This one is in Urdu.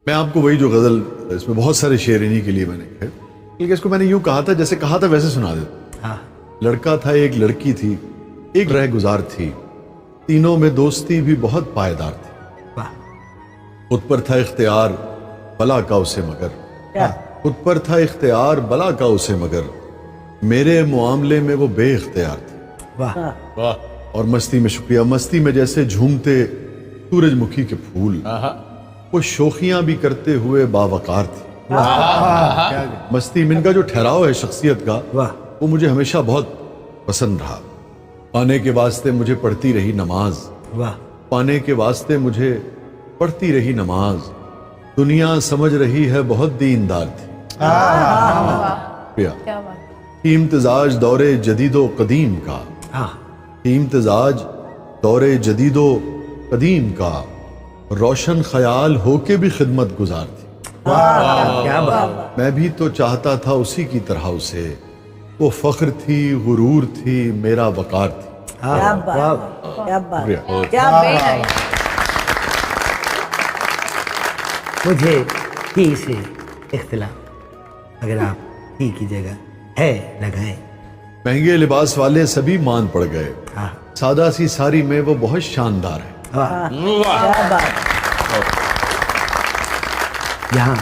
میں آپ کو وہی جو غزل، اس میں بہت سارے شعر انہی کے لیے میں نے کہے، لیکن اس کو میں نے یوں کہا تھا جیسے کہا تھا ویسے سنا دیتا۔ لڑکا تھا ایک لڑکی تھی، ایک رہ گزار تھی، تینوں میں دوستی بھی بہت پائیدار تھی۔ خود پر تھا اختیار بلا کا اسے مگر، خود پر تھا اختیار بلا کا اسے مگر، میرے معاملے میں وہ بے اختیار تھی۔ اور مستی میں، شکریہ، مستی میں جیسے جھومتے سورج مکھی کے پھول، وہ شوخیاں بھی کرتے ہوئے باوقار تھی۔ مستی میں ان کا جو ٹھہراؤ ہے شخصیت کا، وہ مجھے ہمیشہ بہت پسند رہا۔ پانے کے واسطے مجھے پڑھتی رہی نماز، پانے کے واسطے مجھے پڑھتی رہی نماز، دنیا سمجھ رہی ہے بہت دیندار تھی۔ امتزاج دور جدید و قدیم کا، امتزاج دور جدید و قدیم کا، روشن خیال ہو کے بھی خدمت گزار تھی۔ میں بھی تو چاہتا تھا اسی کی طرح اسے، وہ فخر تھی، غرور تھی، میرا وقار تھی۔ مجھے ہی سے اختلاف، اگر آپ ہی کی جگہ ہے لگائے، مہنگے لباس والے سبھی مان پڑ گئے، سادہ سی ساری میں وہ بہت شاندار ہے۔ یہاں